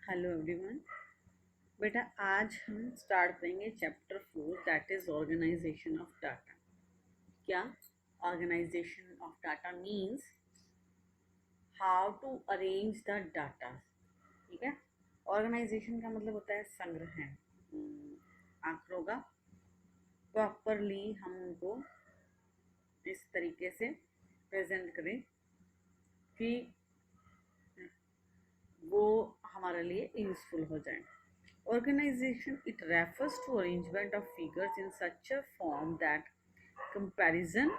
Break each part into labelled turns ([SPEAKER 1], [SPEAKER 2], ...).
[SPEAKER 1] Hello everyone. बेटा आज हम स्टार्ट करेंगे chapter 4 that is organization of data. क्या organization of data means how to arrange the data. ठीक है। ऑर्गेनाइजेशन का मतलब होता है संग्रहण आंकड़ों का। प्रॉपरली हम उनको इस तरीके से प्रेजेंट करें कि वो हमारे लिए यूजफुल हो जाए। Organization, it refers to arrangement of figures in such a form that comparison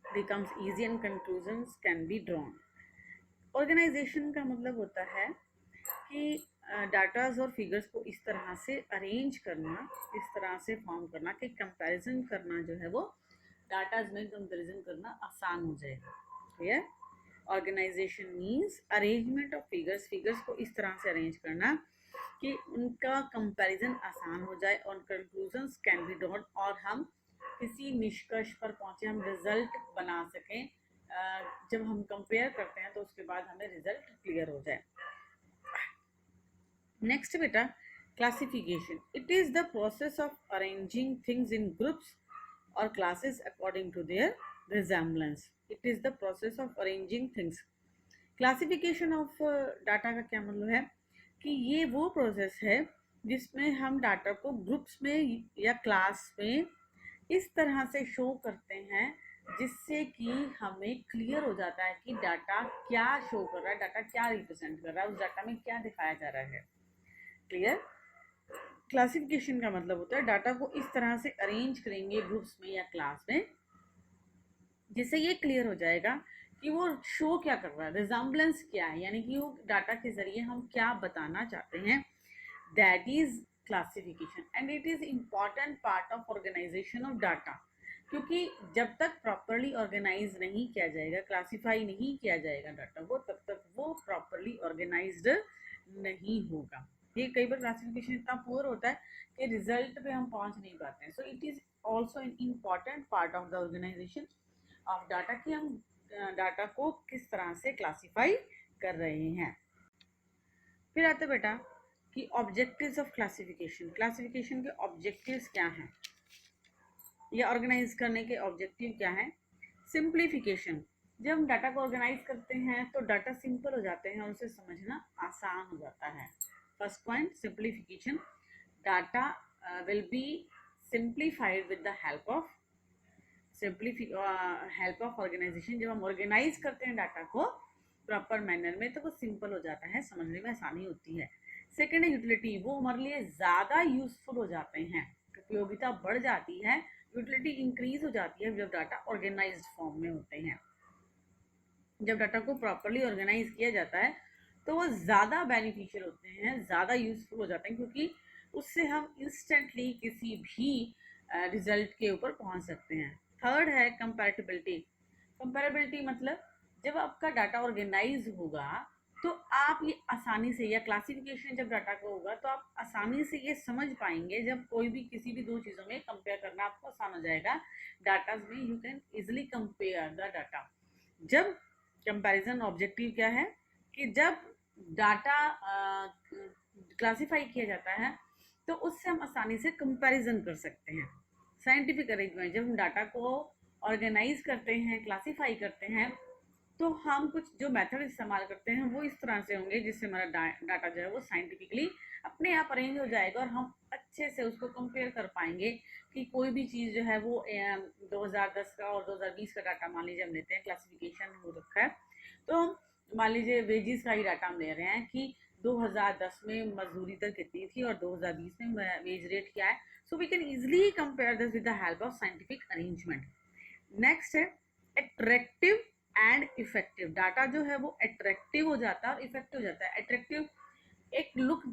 [SPEAKER 1] becomes easy and conclusions can be drawn. Organization का मतलब होता है कि डाटाज और फिगर्स को इस तरह से अरेंज करना, इस तरह से फॉर्म करना कि कंपैरिजन करना जो है वो डाटाज में कंपैरिजन करना आसान हो जाए। Clear? Organisation means arrangement of figures, figures को इस तरह से अरेंज करना कि उनका कंपैरिजन आसान हो जाए और कंक्लूजन्स कैन बी ड्रॉन, और हम किसी निष्कर्ष पर पहुंचे, हम रिजल्ट बना सकें। जब हम कंपेयर करते हैं तो उसके बाद हमें रिजल्ट क्लियर हो जाए। नेक्स्ट बेटा, classification. It is the process of arranging things in groups और classes according to their resemblance. It is the process of arranging things. Classification of data का क्या मतलब है कि ये वो प्रोसेस है जिसमें हम डाटा को ग्रुप्स में या क्लास में इस तरह से शो करते हैं जिससे कि हमें क्लियर हो जाता है कि डाटा क्या शो कर रहा है, डाटा क्या रिप्रेजेंट कर रहा है, उस डाटा में क्या दिखाया जा रहा है। क्लियर? क्लासिफिकेशन का मतलब होता है डाटा को इस तरह से अरेंज करेंगे ग्रुप्स में या क्लास में जिससे ये क्लियर हो जाएगा कि वो शो क्या कर रहा है, रिजम्बलेंस क्या है, यानी कि वो डाटा के जरिए हम क्या बताना चाहते हैं। That is classification and it is important part of organisation of data. क्योंकि जब तक प्रॉपरली ऑर्गेनाइज नहीं किया जाएगा, क्लासिफाई नहीं किया जाएगा डाटा को, तब तक वो प्रॉपरली ऑर्गेनाइज्ड नहीं होगा। ये कई बार क्लासिफिकेशन इतना पुअर होता है कि रिजल्ट पे हम पहुंच नहीं पाते हैं। So it is also an important part of the organisation of data कि हम डाटा को किस तरह से क्लासिफाई कर रहे हैं। फिर आते बेटा कि ऑब्जेक्टिव्स ऑफ क्लासिफिकेशन। क्लासिफिकेशन के ऑब्जेक्टिव्स क्या हैं या ऑर्गेनाइज करने के ऑब्जेक्टिव क्या हैं। सिंप्लीफिकेशन। जब हम डाटा को ऑर्गेनाइज करते हैं तो डाटा सिंपल हो जाते हैं और उसे समझना आसान हो जाता है। First point, simplification. Data will be simplified with the help of help of organisation. जब हम ऑर्गेनाइज करते हैं डाटा को प्रॉपर मैनर में तो वो सिंपल हो जाता है, समझने में आसानी होती है। सेकेंड है यूटिलिटी। वो हमारे लिए ज़्यादा यूजफुल हो जाते हैं, उपयोगिता बढ़ जाती है, यूटिलिटी इंक्रीज हो जाती है जब डाटा ऑर्गेनाइज्ड फॉर्म में होते हैं। जब डाटा को प्रॉपरली ऑर्गेनाइज किया जाता है तो वो ज़्यादा बेनिफिशियल होते हैं, ज़्यादा यूजफुल हो जाते हैं, क्योंकि उससे हम इंस्टेंटली किसी भी रिजल्ट के ऊपर पहुंच सकते हैं। थर्ड है कंपैरेटिबिलिटी। कंपैरेबिलिटी मतलब जब आपका डाटा ऑर्गेनाइज होगा तो आप ये आसानी से, या क्लासिफिकेशन जब डाटा का होगा तो आप आसानी से ये समझ पाएंगे, जब कोई भी किसी भी दो चीज़ों में कंपेयर करना आपको आसान हो जाएगा। डाटा में you can easily compare the data. जब कंपैरिजन ऑब्जेक्टिव क्या है कि जब डाटा क्लासिफाई किया जाता है तो उससे हम आसानी से कंपैरिजन कर सकते हैं। Scientific arrangement. जब हम डाटा को ऑर्गेनाइज करते हैं, क्लासिफाई करते हैं, तो हम कुछ जो मेथड इस्तेमाल करते हैं वो इस तरह से होंगे जिससे हमारा डाटा जो है वो साइंटिफिकली अपने आप अरेंज हो जाएगा और हम अच्छे से उसको कंपेयर कर पाएंगे कि कोई भी चीज़ जो है वो 2010 का और 2020 का डाटा मान लीजिए हम लेते हैं, क्लासिफिकेशन हो रखा है, तो हम मान लीजिए वेजेस का ही डाटा हम ले रहे हैं कि 2010 में मजदूरी दर कितनी थी और 2020 में वेज रेट क्या है। So we can easily compare this with the help of scientific arrangement. Next है अट्रैक्टिव एंड इफेक्टिव। डाटा जो है वो अट्रैक्टिव हो जाता है और इफेक्टिव हो जाता है। अट्रैक्टिव, एक लुक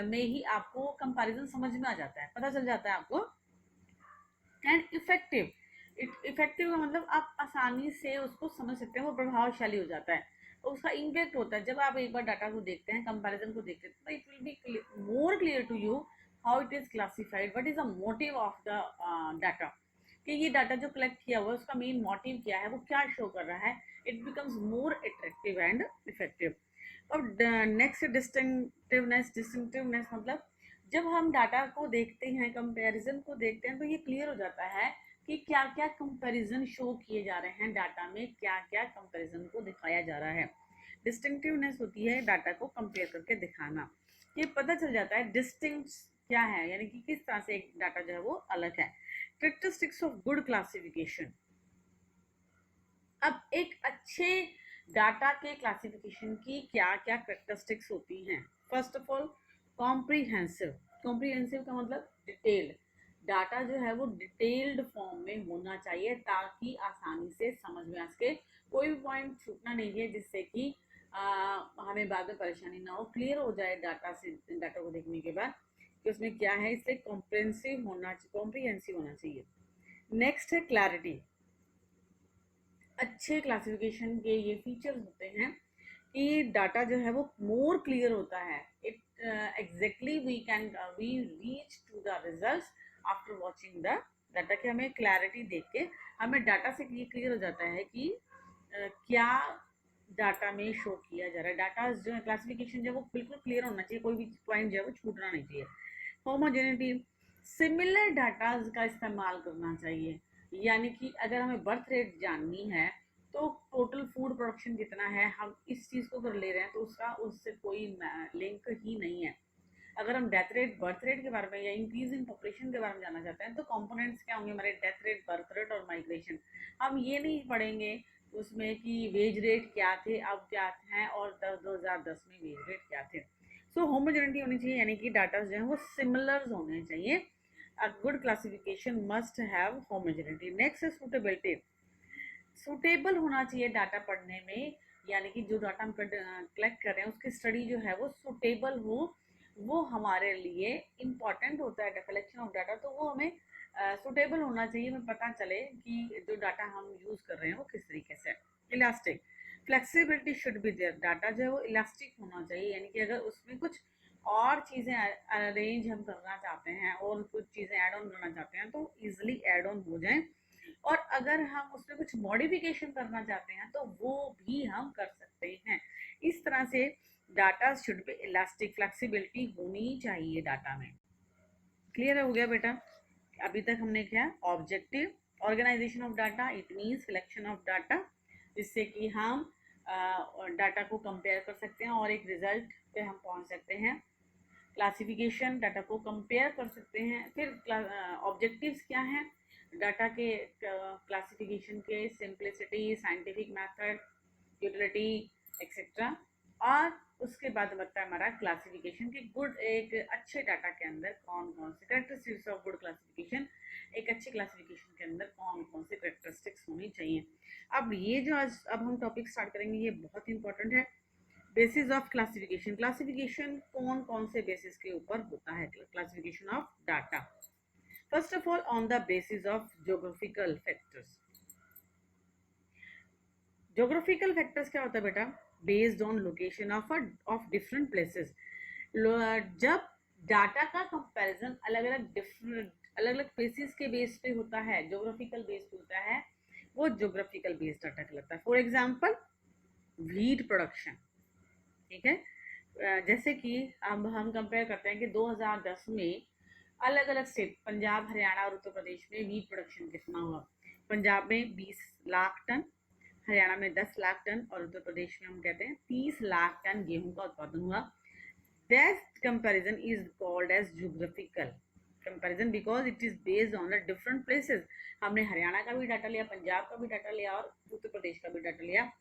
[SPEAKER 1] में ही आपको कंपैरिजन समझ में आ जाता है, पता चल जाता है आपको। एंड इफेक्टिव, इफेक्टिव का मतलब आप आसानी से उसको समझ सकते हैं, वो प्रभावशाली हो जाता है, तो उसका इम्पैक्ट होता है। जब आप एक बार डाटा को देखते हैं, कंपैरिजन को देखते हैं, तो it will be more clear to you how it is classified, what is the motive of the data, कि ये डाटा जो कलेक्ट किया हुआ है उसका मेन मोटिव क्या है, वो क्या शो कर रहा है। It becomes more attractive and effective. अब नेक्स्ट डिस्टिंक्टिवनेस मतलब जब हम डाटा को देखते हैं, कंपैरिजन को देखते हैं, तो ये क्लियर हो जाता है कि क्या क्या कंपैरिजन शो किए जा रहे हैं डाटा में, क्या क्या कंपैरिजन को दिखाया जा रहा है। डिस्टिंक्टिवनेस होती है डाटा को कंपेयर करके दिखाना। ये पता चल जाता है डिस्टिंक्ट क्या है, यानी कि किस तरह से एक डाटा जो है वो अलग है। Characteristics of good classification. अब एक अच्छे डाटा के क्लासिफिकेशन की क्या क्या कैरेक्टरिस्टिक्स होती हैं। First of all, comprehensive. Comprehensive का मतलब डिटेल्ड। डाटा जो है वो डिटेल्ड फॉर्म में होना चाहिए ताकि आसानी से समझ में आ सके, कोई भी पॉइंट छूटना नहीं है जिससे कि हमें बाद में परेशानी ना हो, क्लियर हो जाए डाटा से, डाटा को देखने के बाद कि उसमें क्या है, इसलिए कॉम्प्रीहेंसिव होना चाहिए। नेक्स्ट है क्लैरिटी। अच्छे क्लासिफिकेशन के ये फीचर्स होते हैं कि डाटा जो है वो मोर क्लियर होता है। It exactly we reach to the results after watching the data. कि हमें क्लैरिटी देख के हमें डाटा से ये क्लियर हो जाता है कि क्या डाटा में शो किया जा रहा है। डाटा जो है क्लासिफिकेशन जो है वो बिल्कुल क्लियर होना चाहिए, कोई भी पॉइंट जो है वो छूटना नहीं चाहिए। होमोजेनिटी। सिमिलर डाटा का इस्तेमाल करना चाहिए, यानी कि अगर हमें बर्थ रेट जाननी है तो टोटल फूड प्रोडक्शन कितना है, हम इस चीज़ को अगर ले रहे हैं तो उसका उससे कोई लिंक ही नहीं है। अगर हम डेथ रेट, बर्थ रेट के बारे में या इंक्रीज इन पॉपुलेशन के बारे में जानना चाहते हैं तो कंपोनेंट्स क्या होंगे हमारे, डेथ रेट, बर्थ रेट और माइग्रेशन। हम ये नहीं पढ़ेंगे उसमें कि वेज रेट क्या थे, अब क्या हैं, और 2010 में वेज रेट क्या थे। सो होमोजेनिटी होनी चाहिए, यानी कि डाटा जो है वो सिमिलर होने चाहिए। A good classification must have homogeneity. Next है सूटेबिलिटी। सूटेबल होना चाहिए डाटा पढ़ने में, यानी कि जो डाटा हम कलेक्ट कर रहे हैं उसकी स्टडी जो है वो सूटेबल हो, वो हमारे लिए इम्पॉर्टेंट होता है कलेक्शन ऑफ डाटा। तो वो हमें सूटेबल होना चाहिए, हमें पता चले कि जो डाटा हम यूज़ कर रहे हैं वो किस तरीके से। Elastic. Flexibility should be there. Data जो है वो इलास्टिक होना चाहिए, यानी कि अगर उसमें कुछ और चीज़ें अरेंज हम करना चाहते हैं और कुछ चीज़ें ऐड ऑन करना चाहते हैं तो ईजिली ऐड ऑन हो जाएं, और अगर हम उसमें कुछ मॉडिफिकेशन करना चाहते हैं तो वो भी हम कर सकते हैं। इस तरह से data should be elastic, flexibility होनी चाहिए डाटा में। क्लियर हो गया बेटा? अभी तक हमने क्या, objective organisation of data, it mean selection of data, जिससे कि हम डाटा को कंपेयर कर सकते हैं और एक रिजल्ट पे हम पहुंच सकते हैं। क्लासिफिकेशन, डाटा को कंपेयर कर सकते हैं। फिर ऑब्जेक्टिव्स क्या हैं डाटा के क्लासिफिकेशन के, simplicity, scientific method, utility, etcetera. और उसके बाद बनता है हमारा क्लासिफिकेशन की गुड, एक अच्छे डाटा के अंदर कौन कौन से कैरेक्टरिस्टिक्स ऑफ गुड क्लासिफिकेशन, एक अच्छे क्लासिफिकेशन के अंदर कौन कौन से कैरेक्टरिस्टिक्स होनी चाहिए। अब ये जो आज अब हम टॉपिक स्टार्ट करेंगे ये बहुत इंपॉर्टेंट है। Basis of classification. क्लासिफिकेशन कौन कौन से बेसिस के ऊपर होता है, classification of data. First of all, on the basis of geographical factors. Geographical factors क्या होता है बेटा, based on location of different places. जब डाटा का कंपैरिजन अलग अलग डिफरेंट अलग अलग प्लेसेस के बेस पे होता है, ज्योग्राफिकल बेस पे होता है, वो ज्योग्राफिकल बेस्ड डाटा कहलाता है। For example, wheat production. ठीक है, जैसे कि अब हम कंपेयर करते हैं कि 2010 में अलग अलग स्टेट, पंजाब, हरियाणा और उत्तर प्रदेश में वीट प्रोडक्शन कितना हुआ। पंजाब में 20 लाख टन, हरियाणा में 10 लाख टन और उत्तर प्रदेश में हम कहते हैं 30 लाख टन गेहूं का उत्पादन हुआ। That comparison is called as geographical comparison because it is based on the different places. हमने हरियाणा का भी डाटा लिया, पंजाब का भी डाटा लिया और उत्तर प्रदेश का भी डाटा लिया।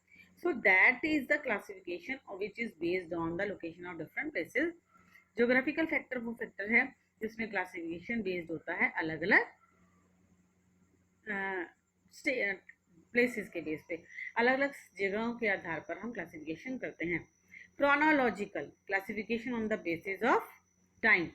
[SPEAKER 1] So that is the classification of which is based on the location of different places. Geographical factor वो factor है जिसमें classification based होता है अलग अलग प्लेसेस के बेस पे, अलग अलग जगहों के आधार पर हम क्लासिफिकेशन करते हैं। Chronological classification on the basis of time.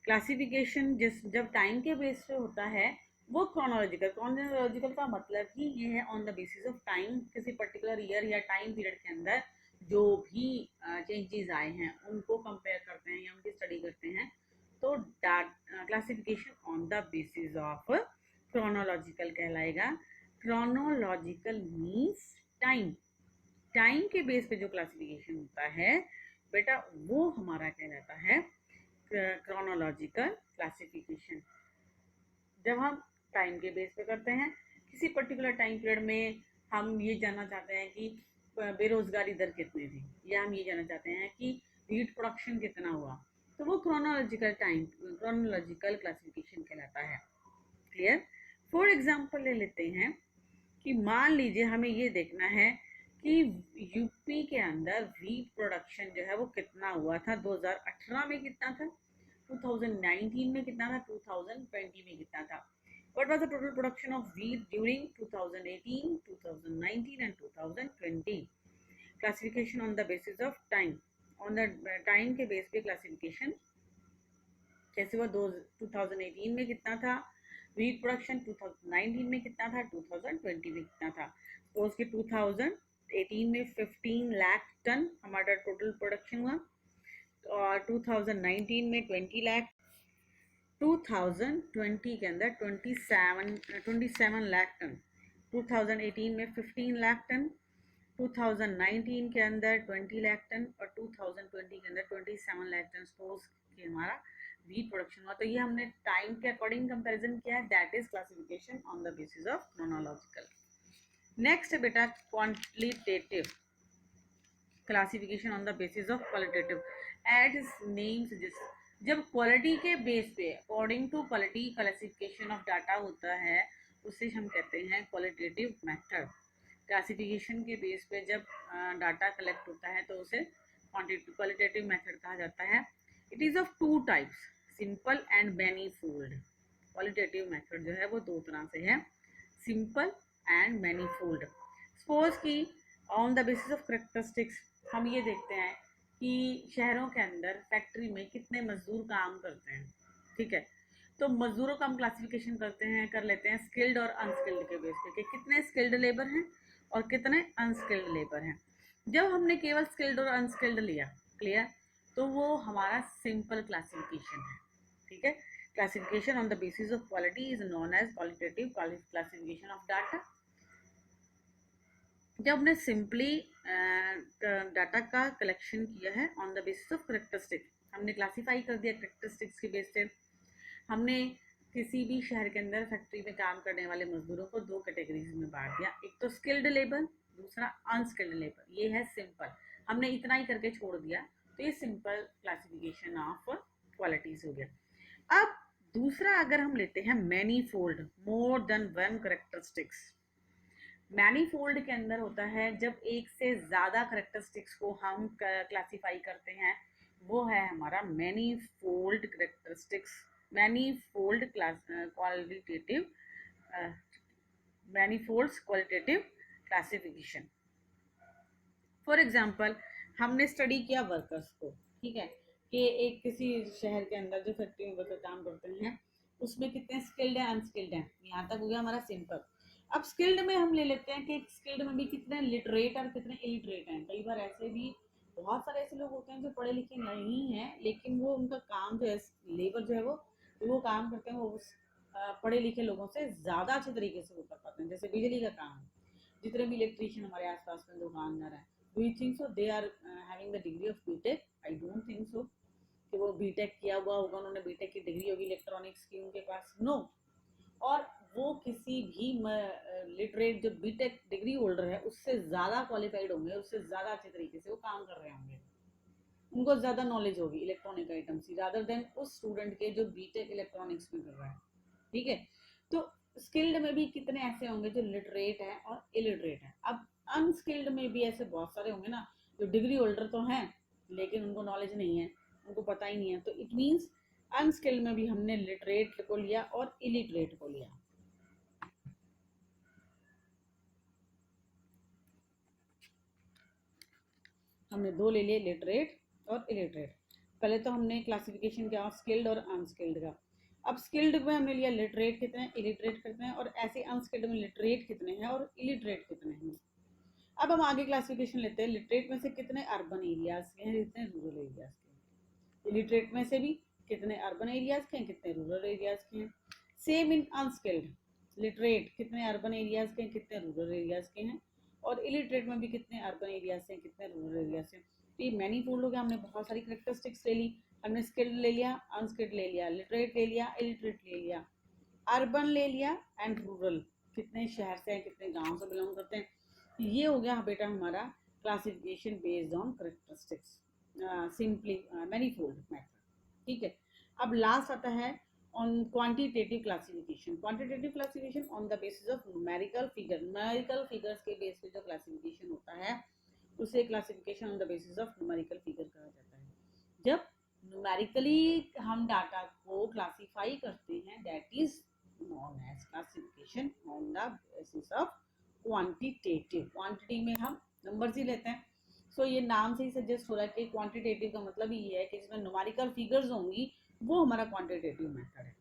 [SPEAKER 1] Classification जब टाइम के बेस पे होता है वो क्रोनोलॉजिकल। क्रोनोलॉजिकल का मतलब ही ये है on the basis of time, किसी पर्टिकुलर ईयर या टाइम पीरियड के अंदर जो भी चेंजेस आए हैं उनको कंपेयर करते हैं या उनकी स्टडी करते हैं। तो classification on the basis of chronological कहलाएगा। क्रोनोलॉजिकल मीन्स टाइम, टाइम के बेस पे जो क्लासिफिकेशन होता है बेटा वो हमारा कहलाता है क्रोनोलॉजिकल क्लासिफिकेशन। जब हम टाइम के बेस पे करते हैं, किसी पर्टिकुलर टाइम पीरियड में हम ये जानना चाहते हैं कि बेरोजगारी दर कितनी थी, या हम ये जानना चाहते हैं कि वीट प्रोडक्शन कितना हुआ, तो वो क्रोनोलॉजिकल क्लासिफिकेशन कहलाता है। क्लियर? फॉर एग्जाम्पल ले लेते हैं कि मान लीजिए हमें ये देखना है कि यूपी के अंदर वीट प्रोडक्शन जो है वो कितना हुआ था, 2018 में कितना था, 2019 में कितना था, 2020 में कितना था। What was the total production of wheat during 2018, 2019 and 2020? Classification on the basis of time. On the time के बेस पे क्लासिफिकेशन कैसे हुआ, 2018 में कितना था वीट प्रोडक्शन, 2019 में कितना था, 2020 में कितना था। सपोज कि 2018 में 15 लाख टन हमारा टोटल प्रोडक्शन हुआ, और 2019 में 20 लाख, 2020 के अंदर 27 लाख टन, 2018 में 15 लाख टन, 2019 के अंदर 20 लाख टन और 2020 के अंदर 27 लाख टन सपोज कि हमारा वीट प्रोडक्शन हुआ। तो ये हमने टाइम के अकॉर्डिंग कंपैरिजन किया है, that is classification on the basis of chronological. Next बेटा quantitative classification on the basis of qualitative. At is name suggest, जब क्वालिटी के बेस पे according to quality classification of data होता है उसे हम कहते हैं क्वालिटेटिव मेथड। क्लासिफिकेशन के बेस पे जब डाटा कलेक्ट होता है तो उसे क्वालिटेटिव मेथड कहा जाता है। It is of two types, simple and manifold. Qualitative method जो है वो दो तरह से है, सिंपल एंड मैनीफोल्ड। सपोज कि on the basis of characteristics हम ये देखते हैं कि शहरों के अंदर फैक्ट्री में कितने मजदूर काम करते हैं, ठीक है। तो मजदूरों का हम क्लासिफिकेशन कर लेते हैं स्किल्ड और अनस्किल्ड के बेस पे कि कितने स्किल्ड लेबर हैं और कितने अनस्किल्ड लेबर हैं। जब हमने केवल स्किल्ड और अनस्किल्ड लिया, क्लियर, तो वो हमारा सिंपल क्लासिफिकेशन है, ठीक है। Classification on the basis of quality is known as qualitative classification of data. जब हमने सिंपली डाटा का कलेक्शन किया है on the basis of characteristic, हमने क्लासीफाई कर दिया करेक्टरिस्टिक्स के बेस पे। हमने किसी भी शहर के अंदर फैक्ट्री में काम करने वाले मजदूरों को दो कैटेगरीज में बांट दिया, एक तो स्किल्ड लेबर, दूसरा अनस्किल्ड लेबर। ये है सिंपल, हमने इतना ही करके छोड़ दिया, तो ये सिंपल क्लासिफिकेशन ऑफ क्वालिटीज हो गया। अब दूसरा अगर हम लेते हैं manifold, more than one characteristics. Manifold के अंदर होता है जब एक से ज़्यादा करेक्टरिस्टिक्स को हम क्लासीफाई करते हैं, वो है हमारा manifold characteristics, manifold qualitative manifolds qualitative classification. For example हमने स्टडी किया वर्कर्स को, ठीक है, कि एक किसी शहर के अंदर जो फैक्ट्री में वर्कर काम करते हैं उसमें कितने स्किल्ड हैं अनस्किल्ड हैं, यहाँ तक हो गया हमारा सिंपल। अब स्किल्ड में हम ले लेते हैं कि स्किल्ड में भी कितने लिटरेट और कितने इलिटरेट हैं। कई बार ऐसे भी बहुत सारे ऐसे लोग होते हैं जो पढ़े लिखे नहीं हैं, लेकिन वो उनका काम जो है लेबर जो है वो काम करते हैं, वो पढ़े लिखे लोगों से ज़्यादा अच्छे तरीके से वो कर पाते हैं। जैसे बिजली का काम, जितने भी इलेक्ट्रीशियन हमारे आसपास में दुकानदार हैं, do you think so they are having the degree of B Tech? I don't think so कि वो बीटेक किया हुआ होगा, उन्होंने बीटेक की डिग्री होगी इलेक्ट्रॉनिक्स की उनके पास, नो। और वो किसी भी लिटरेट जो बीटेक डिग्री होल्डर है उससे ज़्यादा क्वालिफाइड होंगे, उससे ज़्यादा अच्छे तरीके से वो काम कर रहे होंगे, उनको ज़्यादा नॉलेज होगी इलेक्ट्रॉनिक आइटम्स की रादर देन उस स्टूडेंट के जो बीटेक इलेक्ट्रॉनिक्स में कर रहा है, ठीक है। तो स्किल्ड में भी कितने ऐसे होंगे जो लिटरेट हैं और इलिटरेट हैं। अब अनस्किल्ड में भी ऐसे बहुत सारे होंगे ना जो डिग्री होल्डर तो हैं लेकिन उनको नॉलेज नहीं है, उनको पता ही नहीं है। तो इट मीन्स अनस्किल्ड में भी हमने लिटरेट को लिया और इलिटरेट को लिया। हमने दो ले लिए, लिटरेट और इलिटरेट। पहले तो हमने क्लासिफिकेशन किया स्किल्ड और अनस्किल्ड का। अब स्किल्ड में हमने लिया लिटरेट कितने हैं, इलिटरेट कितने हैं, और ऐसे अनस्किल्ड में लिटरेट कितने हैं और इलिटरेट कितने हैं। अब हम आगे क्लासिफिकेशन लेते हैं, लिटरेट में से कितने अर्बन एरियाज के हैं, कितने रूरल एरियाज के हैं। इलिटरेट में से भी कितने अर्बन एरियाज के हैं, कितने रूरल एरियाज के हैं। सेम इन अनस्किल्ड, लिटरेट कितने अर्बन एरियाज के हैं, कितने रूरल एरियाज के हैं, और इलिटरेट में भी कितने अर्बन एरिया से, कितने रूरल एरिया से। तो ये मैनीफोल्ड हो गया, हमने बहुत सारी करेक्टरिस्टिक्स ले ली। हमने स्किल्ड ले लिया, अनस्किल्ड ले लिया, लिटरेट ले लिया, इलिटरेट ले लिया, अर्बन ले लिया एंड रूरल, कितने शहर से हैं, कितने गांव से बिलोंग करते हैं। ये हो गया बेटा हमारा classification based on characteristics, simply manifold method. ठीक है, अब लास्ट आता है on quantitative classification. Quantitative classification on the basis of numerical figure, numerical figures के बेस पे जो क्लासिफिकेशन होता है उसे classification on the basis of numerical figure कहा जाता है। जब न्यूमेरिकली हम डाटा को क्लासीफाई करते हैं, that is known as classification on the basis of quantitative. Quantity में हम नंबर्स ही लेते हैं। सो ये नाम से ही सजेस्ट हो रहा है कि क्वांटिटेटिव का मतलब ये है कि जिसमें न्यूमेरिकल फिगर्स होंगी वो हमारा क्वांटिटेटिव मेथड है।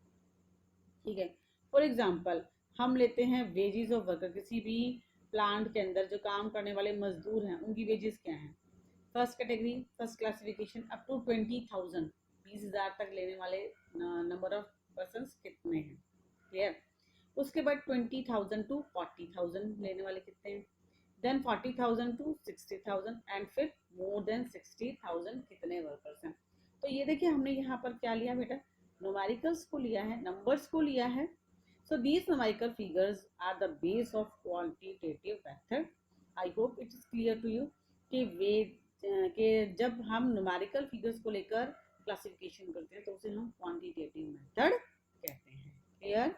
[SPEAKER 1] ठीक है, फॉर एग्जांपल हम लेते हैं वेजेस ऑफ वर्कर, किसी भी प्लांट के अंदर जो काम करने वाले मजदूर हैं उनकी वेजेस क्या हैं। First category, first classification up to 20,000, 20,000 तक लेने वाले नंबर ऑफ पर्सन कितने हैं। क्लियर। उसके बाद 20,000 टू 40,000 लेने वाले कितने हैं। देन 40,000 टू 60,000 एंड फिर मोर देन 60,000 कितने वर्कर्स हैं। तो ये देखिए हमने यहाँ पर क्या लिया बेटा, न्यूमेरिकल्स को लिया है, नंबर्स को लिया है। So these numerical figures are the base of quantitative method. I hope it is clear to you कि वे कि जब हम न्यूमेरिकल फिगर्स को लेकर क्लासिफिकेशन करते हैं तो उसे हम क्वांटिटेटिव मेथड कहते हैं। क्लियर।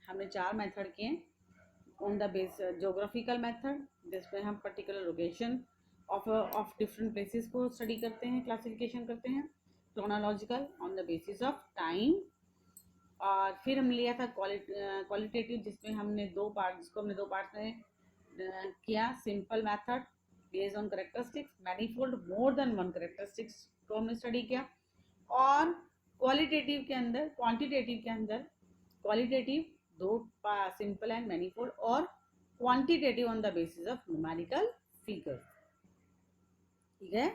[SPEAKER 1] हमने 4 मेथड किए। On the base geographical method, जिसमें हम particular location of different places को स्टडी करते हैं, क्लासिफिकेशन करते हैं। Chronological on the basis of time. और फिर हम लिया था क्वालिटेटिव, जिसमें हमने दो पार्ट्स में किया। Simple method based on characteristics, manifold more than one characteristics को हमने स्टडी किया। और क्वालिटेटिव के अंदर, क्वांटिटेटिव के अंदर क्वालिटेटिव दो सिंपल एंड मैनीफोल्ड, और quantitative on the basis of numerical figure. ठीक है।